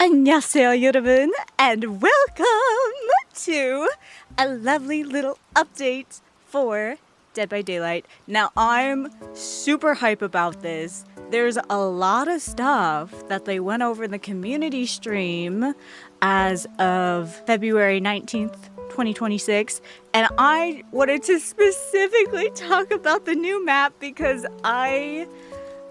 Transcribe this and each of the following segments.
안녕하세요, 여러분, and welcome to a lovely little update for Dead by Daylight. Now, I'm super hype about this. There's a lot of stuff that they went over in the community stream as of February 19th, 2026, and I wanted to specifically talk about the new map because I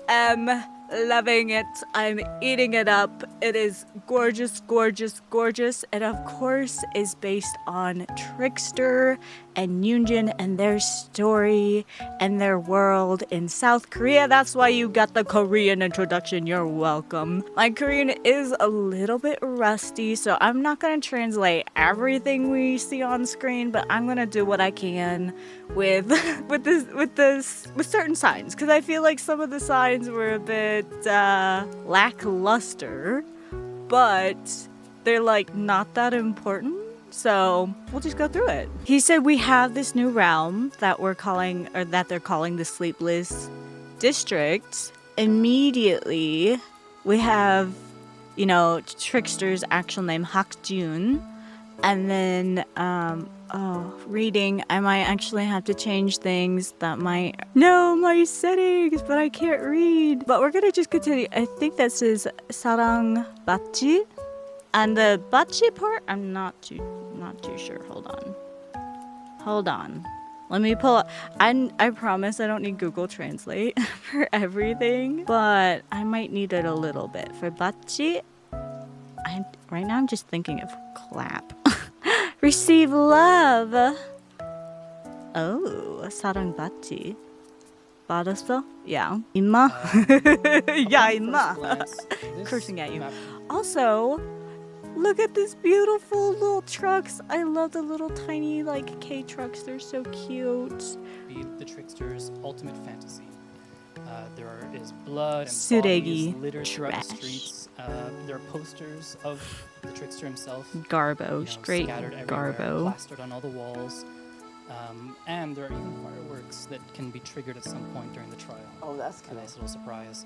am loving it. I'm eating it up. It is gorgeous, gorgeous, gorgeous, and of course is based on Trickster and Yoonjin and their story and their world in South Korea. That's why you got the Korean introduction. You're welcome. My Korean is a little bit rusty, so I'm not gonna translate everything we see on screen, but I'm gonna do what I can with certain signs, because I feel like some of the signs were a bit lackluster, but they're like not that important, so we'll just go through it. He said we have this new realm that they're calling the Sleepless District. Immediately we have, you know, Trickster's actual name, Hakjun, and then reading, I might actually have to change things that might no my settings, but I can't read. But we're gonna just continue. I think that says sarang bachi, and the bachi part I'm not too sure. Hold on, let me pull up. I promise I don't need Google Translate for everything, but I might need it a little bit for bachi. Right now I'm just thinking of clap. Receive love. Oh, 사랑 받지. 받았어? Yeah. 임마. Yeah, 임마. Cursing at you. Also, look at this beautiful little trucks. I love the little tiny like K trucks. They're so cute. The Trickster's ultimate fantasy. There is blood and Suregi bodies littered throughout the trash. streets. There are posters of the Trickster himself. Garbo, straight scattered everywhere, Garbo. plastered on all the walls. And there are even fireworks that can be triggered at some point during the trial. Oh, that's A cool. nice little surprise.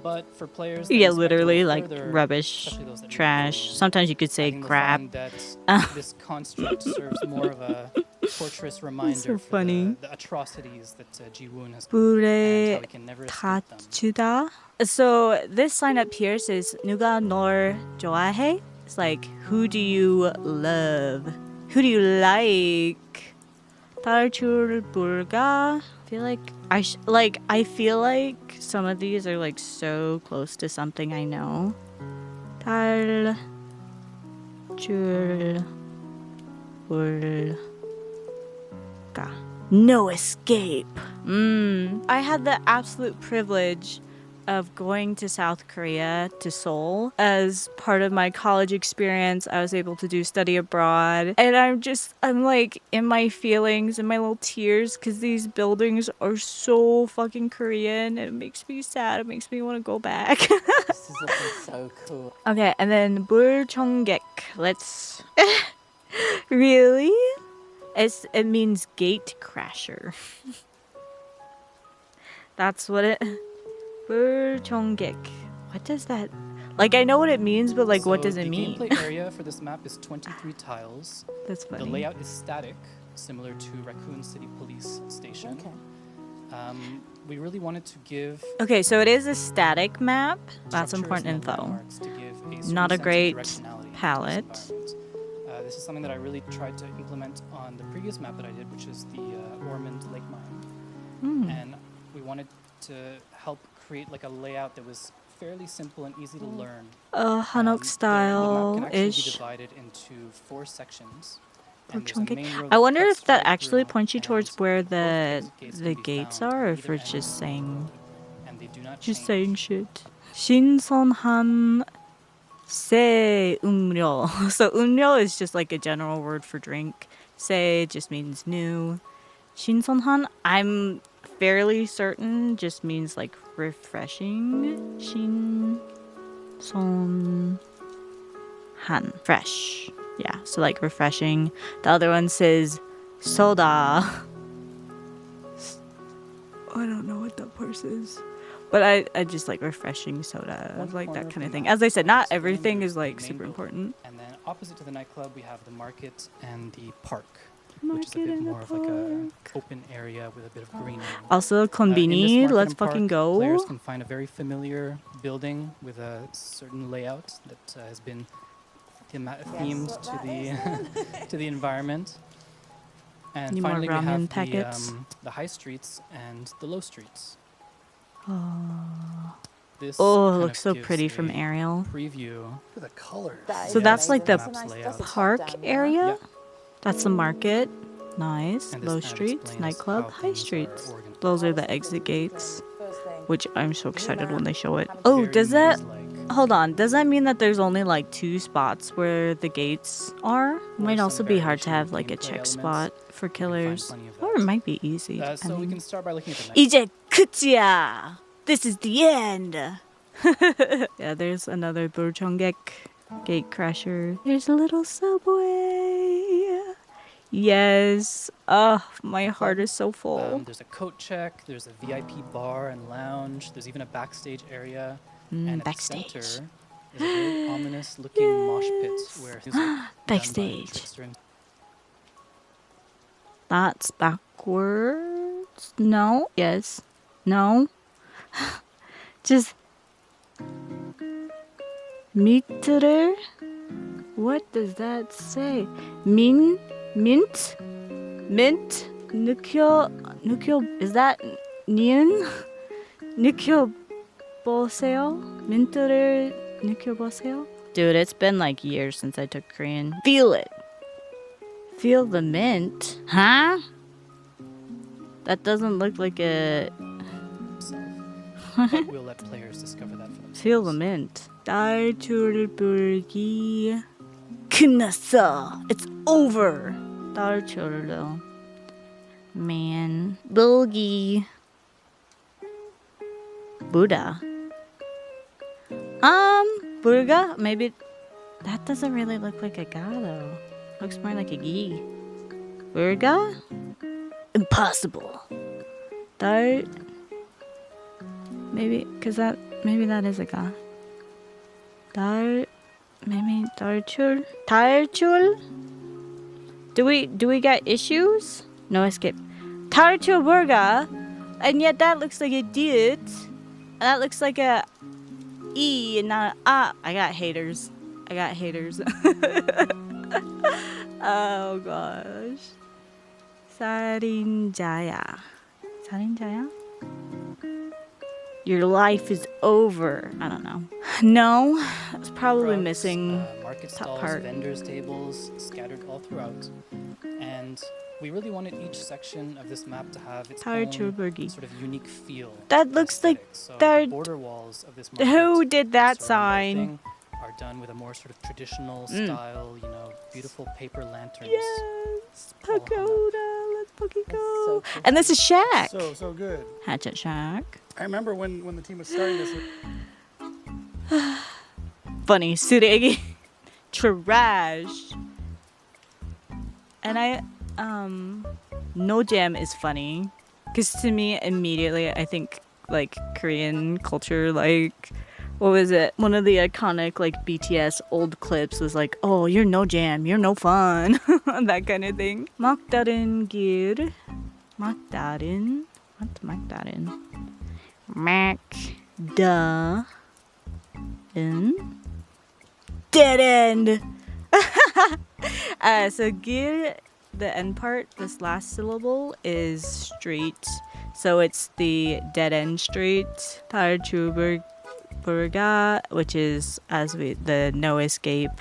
But for players that Yeah, inspect a literally little like further, rubbish, especially those that need trash. to, Sometimes you could I say think they'll crap. find that this construct serves more of a torturous reminder so for funny. the atrocities that Ji-woon has committed and how he can never escape them. 다투다. So this sign up here says 누가 널 좋아해? It's like, who do you love? Who do you like? 탈출 불가. I feel like some of these are like so close to something I know. 탈출 불가. No escape. I had the absolute privilege of going to South Korea, to Seoul. As part of my college experience, I was able to do study abroad. And I'm like in my feelings, in my little tears, because these buildings are so fucking Korean. And it makes me sad. It makes me want to go back. This is looking so cool. Okay, and then 불청객. Let's... Really? It means gate crasher. That's what it... 불청객. What does that... Like, I know what it means, but like, what does it mean? The gameplay area for this map is 23 tiles. That's funny. The layout is static, similar to Raccoon City Police Station. Okay. We really wanted to give... Okay, so it is a static map. That's structures important and info. landmarks to give a certain Not a sense of great directionality to this palette. environment. This is something that I really tried to implement on the previous map that I did, which is the Ormond Lake Mine. And we wanted to help create like a layout that was fairly simple and easy to learn. Hanok The map can actually be style-ish. divided into 4 sections. And there's a 불청객. main road I wonder cuts if that right actually through, points you and towards where both the can be gates found are, or on if either it's just end, saying... and they do not Just change. saying shit. 신선한 새 음료. So 음료 is just like a general word for drink. 새 just means new. 신선한, I'm fairly certain, just means like refreshing. 신선한. Fresh. Yeah, so like refreshing. The other one says soda. I don't know what that part is. But I just like refreshing soda, One like corner that of kind the of thing. map As I said, not displaying everything the is like main super building. important. And then opposite to the nightclub, we have the market and the park, which is a Market bit in the more of like a park. open area with a bit of greenery. Also, In this konbini, market let's and park, fucking players go. can find a very familiar building with a certain layout that has been themed to the to the environment. And Need more finally, we ramen have packets. the high streets and the low streets. Oh, This oh, it kind looks of so gives pretty from a aerial. preview. Look at the colors. So that's like the map's layout. park area? Yeah. That's the market. Nice. And this Low kind of streets, explains nightclub, how high things are streets. organized. Those are the exit gates, which I'm so excited when they show it. Have a Oh, Very does that... maze-like. Hold on. Does that mean that there's only like 2 spots where the gates are? Might some also be hard to variation have of like a gameplay check elements. spot for find killers. plenty of Or it that. might be easy. So we depending. can start by looking at the next. 이제 끝이야. This is the end. Yeah, there's another burchongek gate crasher. There's a little subway. Yes. Oh, my heart is so full. There's a coat check. There's a VIP bar and lounge. There's even a backstage area. And at Backstage. the center is a very ominous-looking mosh pit where music done by the Backstage. Trickster and That's backwards. No. Yes. No. Just 밑을. What does that say? mint, mint, 느껴. Is that 니은? 느껴보세요. 민트를 느껴보세요. Dude, it's been like years since I took Korean. Feel it. Feel the mint, huh? That doesn't look like a himself. But we'll let players discover that for themselves. feel the mint. 딸줄 불기 끝났어. It's over. 딸줄로. Man, bulgi. Buddha. Burga? Maybe that doesn't really look like a ga though. Looks more like a gi. Burga? Impossible. Dart. Maybe, maybe that is a ga. Dart. Maybe darchul. Darchul? Do we get issues? No escape. Tarchul burga. And yet that looks like a dude. And that looks like a E and not a A. I got haters. Oh gosh. 살인자야. 살인자야? Your life is over. I don't know. No, it's probably Drugs, missing market top stalls, part. vendors tables scattered all throughout. And we really wanted each section of this map to have its own Tarchulburgi. sort of unique feel. That looks like aesthetic. So they're- the border walls of this market Who did that surrounding sign? everything are done with a more sort of traditional style, you know, beautiful paper lanterns. Yes, all hung up. pagoda. Let's fucking That's go. so cool. And this is Shack. So good. Hatchet Shack. I remember when the team was starting this. Funny, 쓰레기. Trash. And no jam is funny. Because to me, immediately, I think, like, Korean culture, like, what was it? One of the iconic, like, BTS old clips was like, oh, you're no jam, you're no fun. That kind of thing. 막다른 길. 막다른. What's 막다른? 막다른. Dead end. So 길, the end part, this last syllable is street. So it's the dead end street. 달주burga, which is the no escape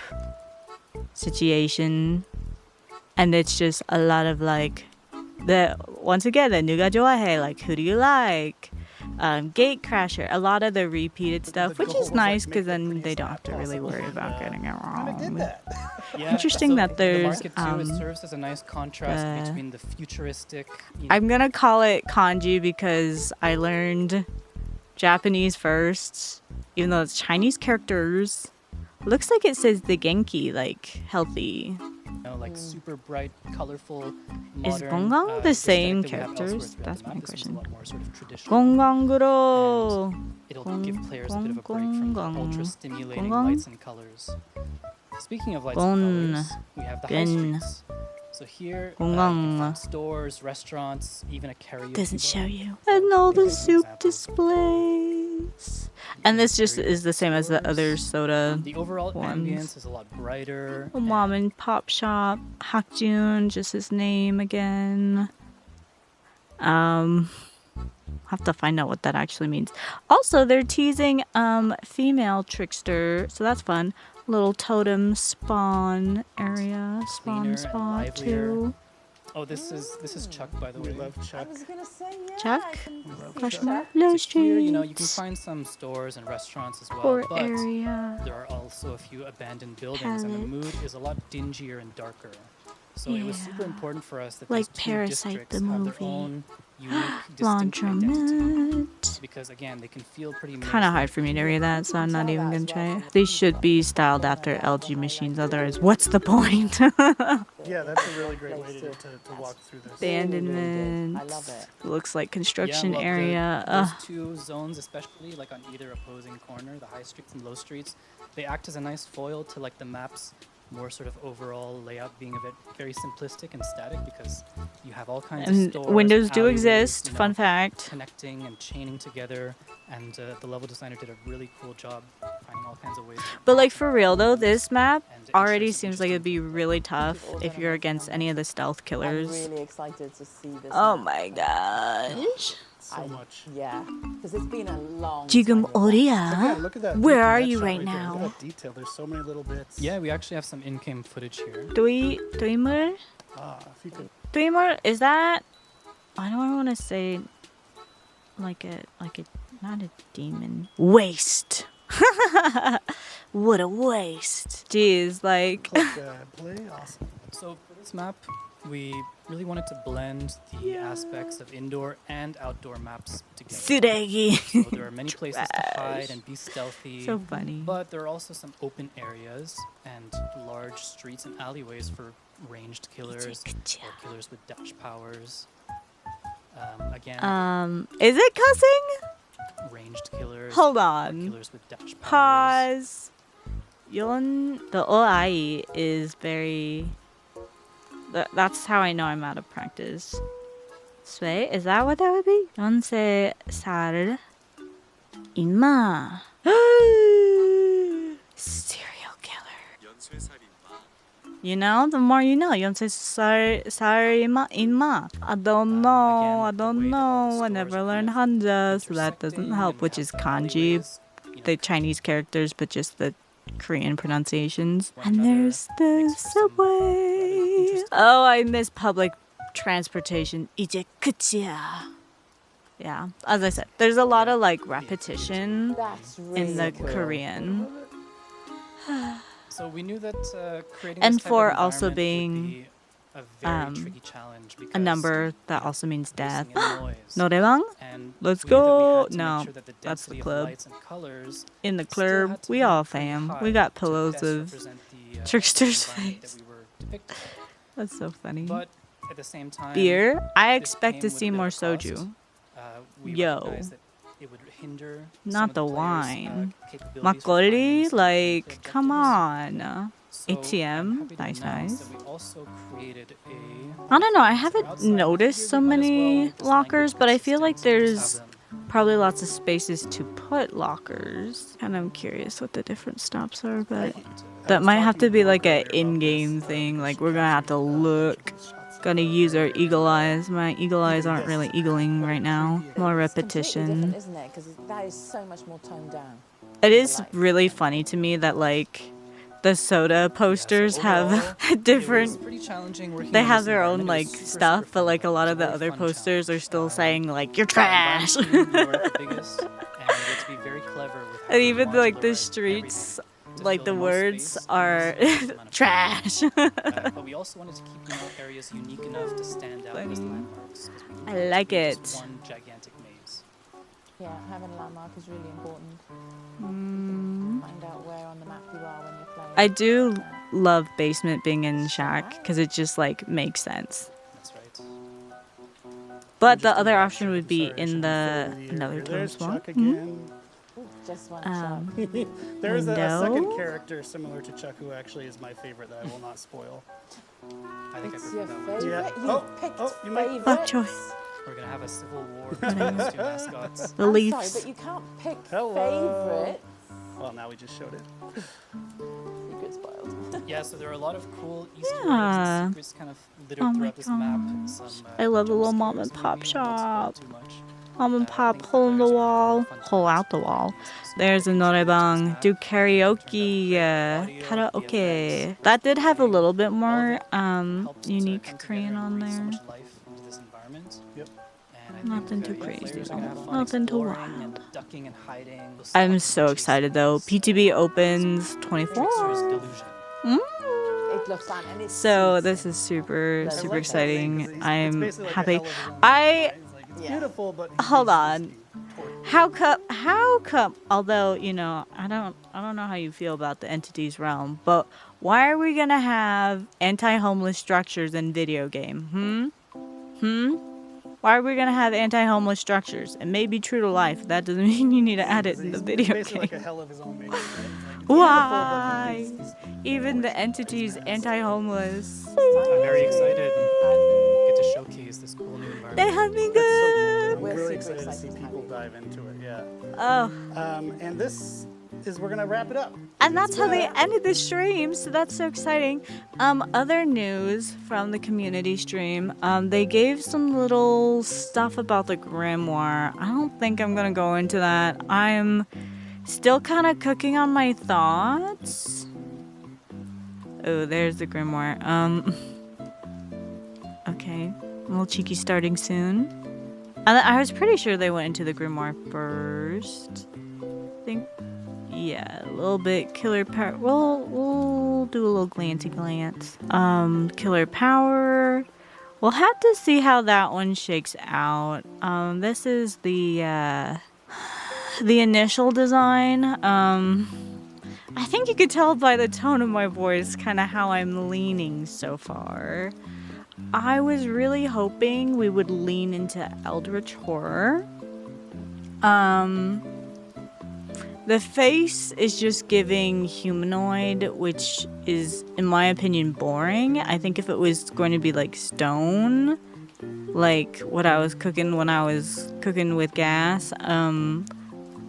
situation. And it's just a lot of like once again, the 누가 좋아해, like who do you like? Gate crasher, a lot of the repeated stuff, The which goal is was, nice like, because make the then they prettiest don't map have to really possible. worry about getting it Kind of did wrong. that. Yeah, Interesting so that the there's, market too, it serves as a nice contrast the- between the futuristic. I'm gonna call it kanji because I learned Japanese first, even though it's Chinese characters. Looks like it says the Genki, like healthy. like super bright, colorful, Is modern. Gongang the aesthetic same that we have elsewhere characters? throughout That's the my map. This one's a question. lot more sort of traditional. Gonganguro. It'll give players a bit of a break from the ultra stimulating lights and colors. Speaking of lights and colors, we have the high streets. So here, you can find stores, restaurants, even a karaoke Doesn't bar. show you. And all the These are some soup examples. displays. And this just is the same as the other Stores. soda. The overall ones. ambience is a lot brighter. A mom and pop shop. Hakjun, just his name again. Have to find out what that actually means. Also, they're teasing female Trickster, so that's fun. Little totem spawn area, Cleaner and spawn livelier. too. Oh, this is Chuck, by the way. We love Chuck. I was gonna say, yeah. Chuck? I can We love see Question Chuck. mark? Low So here, you know, you can streets. find some stores and restaurants as well, Port but area. there are also a few abandoned buildings, and the Palette. mood is a lot dingier and darker. So it was super Yeah. important for us that Like these two Parasite districts the have movie. their own unique, distinct identity. Laundromat. Because again, they can feel pretty. Kind of hard for me to read that, so I'm not even gonna try. These should be styled after LG machines, otherwise, what's the point? Yeah, that's a really great way to walk through this. Abandonment. I love it. Looks like Yeah, construction well, area. those two zones, especially like on either opposing corner, the high streets and low streets, they act as a nice foil to like the map's more sort of overall layout being a bit very simplistic and static because you have all kinds of And stores, windows do alleyways, exist. you know, Fun fact. connecting and chaining together, and the level designer did a really cool job finding all kinds of ways. But like for real though, this map And it already ensures some seems like it'd be interesting really tough if you're against any of the stealth I'm killers. really excited to see this. Oh map. my gosh. So much. Yeah, because it's been a long. 지금 time. Look 어디야? at, look at that. Where detail, are that you shot right there. Look now? at that detail. There's so many little bits. Yeah, we actually have some in-game footage here. Dui물? If you could. Dui물, is that? I don't want to say like a not a demon. Waste. What a waste. Jeez, like Click play. Awesome. So for this map, we really wanted to blend the aspects of indoor and outdoor maps together. 쓰레기. So there are many places to hide Trash. and be stealthy. So funny. But there are also some open areas and large streets and alleyways for ranged killers or killers with dash powers. Again, Is it cussing? ranged killers. Hold or on. killers with dash powers. Pause. The OI is very. That's how I know I'm out of practice. Sway, is that what that would be? 연세 살 임마. Serial killer. You know, the more you know. 연세 살 임마. I don't know. Again, I the don't way that all the know. I stores never are learned kind of Hanja, so that doesn't intersecting help, and which have is some kanji. alleyways, you know, The Chinese characters, but just the Korean pronunciations. One And another there's the makes for some rather subway. interesting- Oh, I miss public transportation. 이제 끝이야. Yeah, as I said, there's a lot of like repetition That's really in the cool. Korean. So we knew that creating And this type for of also environment would being, be a very tricky challenge because A number that also means death. producing a noise. 노래방? And Let's we knew that we go. had to No, make sure that the that's the density of club. lights and colors In the still club, had to we be all pretty fam. high We got to pillows best of represent the, Trickster's environment face. that we were depicting. That's so funny. But at the same time, Beer? I this expect to came with a see bit more of a cost. soju. We Yo. recognized that it would hinder some Not of the players', wine. capabilities for finding 막걸리? some Like, objectives. come on. So I'm ATM? happy to Nice, announce nice. that we also created I don't know, I haven't outside noticed here, so we might as many well just lockers, language but I feel like systems there's have them. probably lots of spaces to put lockers. And I'm curious what the different stops are, but that might have to be like a in-game thing. Like we're gonna have to look. Gonna use our eagle eyes. My eagle eyes aren't really eagling right now. More It's completely repetition. different, isn't it? Because that is so much more toned down. It is really funny to me that like the soda posters have different. They have their own like stuff, but like a lot of the other posters are still saying like you're trash. And even like the streets, like the words are trash. But we also wanted to keep the areas unique enough to stand out as Funny. landmarks. 'cause we I didn't want like to be it. just one gigantic maze. Yeah, having a landmark is really important. Mm, Find out where on the map you are when you're playing. I do love basement being in shack because it just like makes sense. That's right. But Just the a other match option here. would be Sorry, I in should the fill the another ear. total There's swap. Chuck again. Ooh, just one shot. There's a Window. second character similar to Chuck who actually is my favorite that I will not spoil. I think I What's prefer your that one. favorite? Yeah. You Oh, picked oh, you might- favorites. Oh, joy. We're gonna have a civil war between these two mascots. The I'm Leafs. sorry, but you can't pick Hello. favorites. Well, now we just showed it. Secret spoiled. Yeah, so there are a lot of cool Easter Yeah. eggs and secrets kind of littered Oh my throughout this map. gosh. Some, I love the jump little mom scares, and pop maybe. I won't spoil shop. too much. Mom and I pop, think the hole in the players are gonna wall, have fun hole times out the with wall. these There's a decorations norebang. on this Do map. karaoke, Audio, karaoke. VFX, That did have a lighting, little bit all of more it helped to unique come together Korean and on breathe so there. much life into this environment. Yep. And I think, Nothing too yeah, crazy players are gonna have though. fun Nothing too exploring wild. and ducking and hiding. I'm so excited though. PTB opens Trickster's 24. delusion. It looks fun and it's So sweet. this is super, I super like that exciting. It's I'm basically like a happy. hell of his own I movie, right? It's Yeah. beautiful, but Hold he's on. just tortured. How come although, you know, I don't know how you feel about the entities realm, but why are we gonna have anti-homeless structures in video game? Why are we gonna have anti-homeless structures? It may be true to life. That doesn't mean you need to add it in the He's video basically like a game. hell of his own making, right? It's like, Why? beautiful, but he's Even the entities anti-homeless. I'm very excited and get to showcase this cool new environment. They have me That's so good. cool. I'm We're really super excited to see excited to have people you. dive into it. Yeah. Oh. And this is we're gonna wrap it up. And that's how they ended the stream, so that's so exciting. Other news from the community stream, they gave some little stuff about the grimoire. I don't think I'm gonna go into that. I'm still kind of cooking on my thoughts. Oh, there's the grimoire. Okay, a little cheeky starting soon. And I was pretty sure they went into the grimoire first. I think. Yeah, a little bit killer power. We'll do a little glancy glance. Killer power. We'll have to see how that one shakes out. This is the initial design. I think you could tell by the tone of my voice kind of how I'm leaning so far. I was really hoping we would lean into Eldritch Horror. The face is just giving humanoid, which is, in my opinion, boring. I think if it was going to be like stone, like what I was cooking when I was cooking with gas,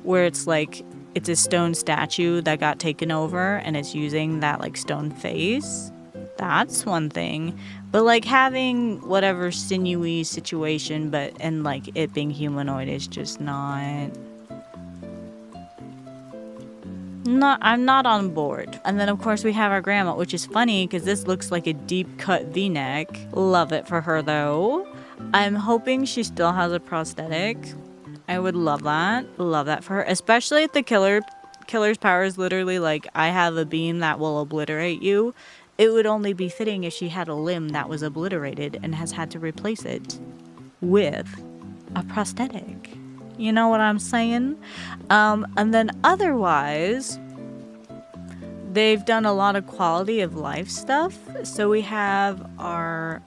where it's like it's a stone statue that got taken over and it's using that like stone face, that's one thing. But like having whatever sinewy situation, but and like it being humanoid is just not. I'm not on board. And then of course we have our grandma, which is funny because this looks like a deep cut V-neck. Love it for her though. I'm hoping she still has a prosthetic. I would love that. Love that for her. Especially if the killer's power is literally like, I have a beam that will obliterate you. It would only be fitting if she had a limb that was obliterated and has had to replace it with a prosthetic. You know what I'm saying? And then otherwise, they've done a lot of quality of life stuff. So we have our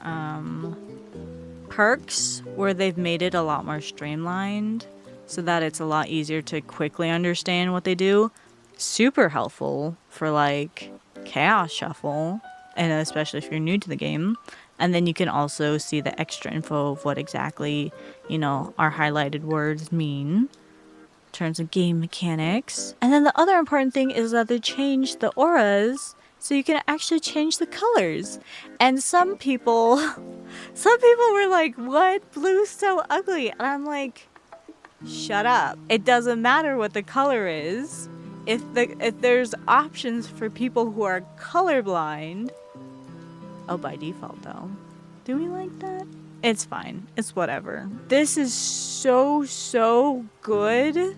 perks where they've made it a lot more streamlined so that it's a lot easier to quickly understand what they do. Super helpful for like Chaos Shuffle, and especially if you're new to the game. And then you can also see the extra info of what exactly, you know, our highlighted words mean in terms of game mechanics. And then the other important thing is that they changed the auras so you can actually change the colors. And some people were like, what? Blue's so ugly. And I'm like, shut up. It doesn't matter what the color is. If there's options for people who are colorblind. Oh, by default, though. Do we like that? It's fine. It's whatever. This is so good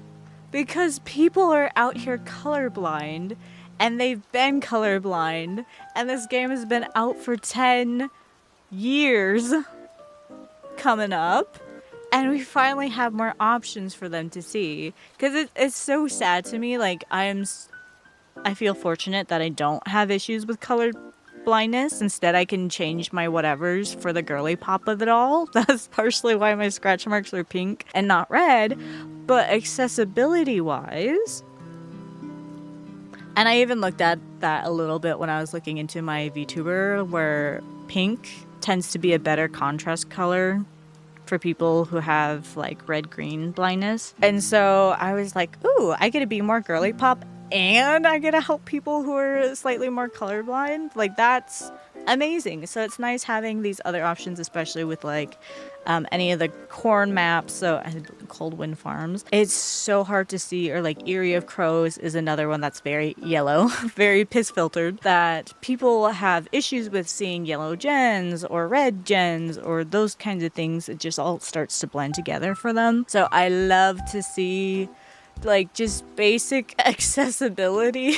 because people are out here colorblind and they've been colorblind and this game has been out for 10 years coming up and we finally have more options for them to see because it's so sad to me. Like, I feel fortunate that I don't have issues with color blindness. Instead, I can change my whatevers for the girly pop of it all. That's partially why my scratch marks are pink and not red. But accessibility wise, and I even looked at that a little bit when I was looking into my VTuber, where pink tends to be a better contrast color for people who have like red-green blindness. And so I was like, ooh, I get to be more girly pop and I get to help people who are slightly more colorblind. Like, that's amazing. So it's nice having these other options, especially with like any of the corn maps. So cold wind farms, it's so hard to see. Or like Eyrie of Crows is another one that's very yellow, very piss filtered, that people have issues with seeing yellow gens or red gens or those kinds of things. It just all starts to blend together for them. So I love to see like just basic accessibility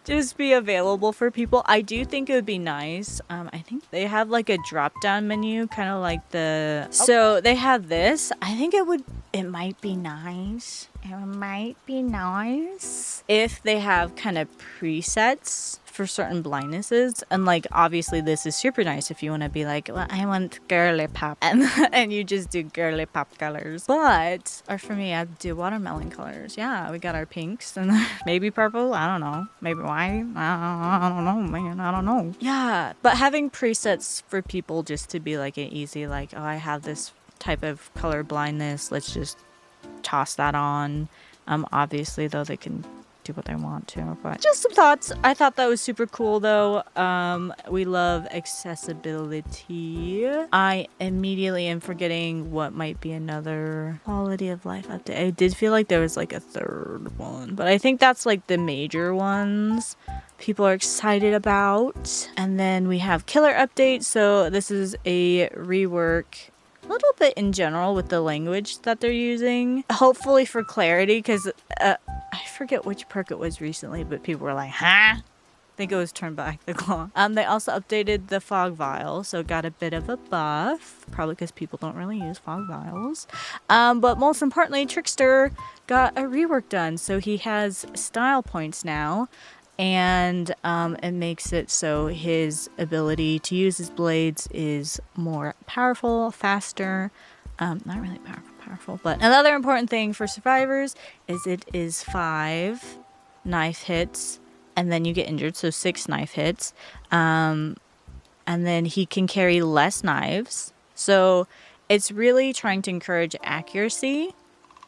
just be available for people. I do think it would be nice. I think they have like a drop down menu, kind of like the, so they have this. I think it might be nice. It might be nice if they have kind of presets for certain blindnesses. And like, obviously this is super nice if you want to be like, well, I want girly pop, and you just do girly pop colors. But, or for me, I'd do watermelon colors. Yeah, we got our pinks and maybe purple. I don't know. Maybe white. I don't know, man. I don't know. Yeah, but having presets for people just to be like an easy, like, oh, I have this type of color blindness. Let's just toss that on. Obviously though, they can do what they want to, but just some thoughts. I thought that was super cool though. We love accessibility. I immediately am forgetting what might be another quality of life update. I did feel like there was like a third one, but I think that's like the major ones people are excited about. And then we have killer update. So this is a rework a little bit in general with the language that they're using, hopefully for clarity, because I forget which perk it was recently, but people were like, huh? I think it was Turn Back the Claw. They also updated the fog vial, so it got a bit of a buff, probably because people don't really use fog vials. But most importantly, Trickster got a rework done, so he has style points now. And it makes it so his ability to use his blades is more powerful, faster. Not really powerful, but another important thing for survivors is it is 5 knife hits and then you get injured, so 6 knife hits. And then he can carry less knives. So it's really trying to encourage accuracy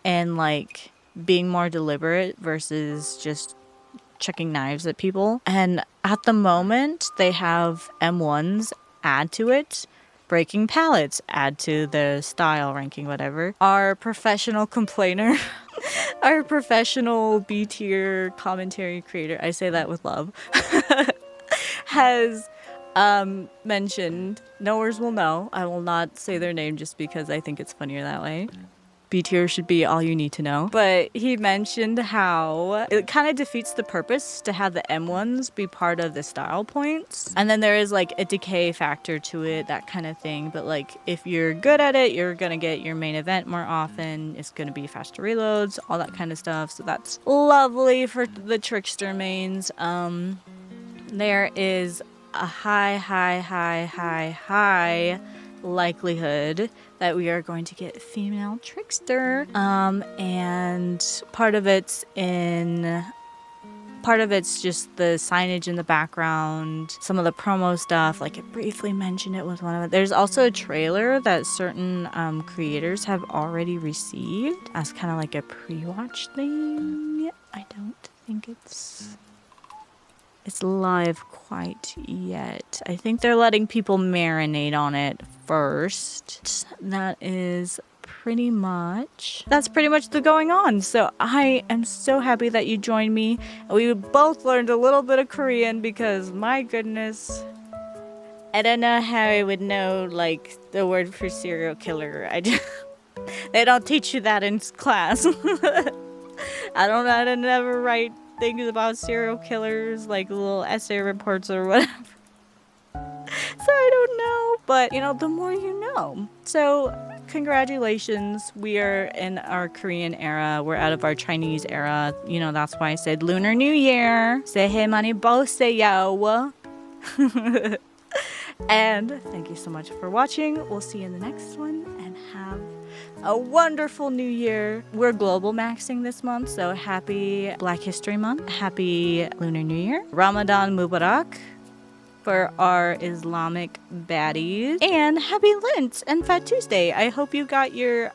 and like being more deliberate versus just chucking knives at people. And at the moment they have M1s add to it, breaking pallets add to the style ranking, whatever. Our professional complainer our professional B tier commentary creator, I say that with love, has mentioned, knowers will know, I will not say their name just because I think it's funnier that way. B tier should be all you need to know. But he mentioned how it kind of defeats the purpose to have the M1s be part of the style points. And then there is like a decay factor to it, that kind of thing. But like, if you're good at it, you're gonna get your main event more often. It's gonna be faster reloads, all that kind of stuff. So that's lovely for the Trickster mains. There is a high likelihood that we are going to get female Trickster, and part of it's just the signage in the background, some of the promo stuff, like it briefly mentioned it was one of it. There's also a trailer that certain creators have already received as kind of like a pre-watch thing. I don't think it's live quite yet. I think they're letting people marinate on it first. That's pretty much the going on. So I am so happy that you joined me. We both learned a little bit of Korean because my goodness, I don't know how I would know like the word for serial killer. They don't teach you that in class. I don't know how to never write things about serial killers, like little essay reports or whatever. So I don't know, but you know, the more you know. So congratulations. We are in our Korean era. We're out of our Chinese era. You know, that's why I said Lunar New Year. 새해 많이 보세요. And thank you so much for watching. We'll see you in the next one and have a wonderful new year. We're global maxing this month, so happy Black History Month. Happy Lunar New Year. Ramadan Mubarak for our Islamic baddies. And happy Lent and Fat Tuesday. I hope you got your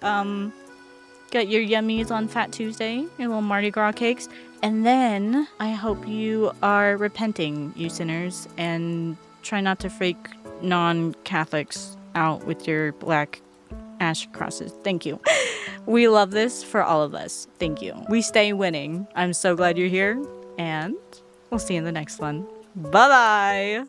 yummies on Fat Tuesday, your little Mardi Gras cakes. And then I hope you are repenting, you sinners, and try not to freak non-Catholics out with your black ash crosses. Thank you. We love this for all of us. Thank you. We stay winning. I'm so glad you're here, and we'll see you in the next one. Bye-bye.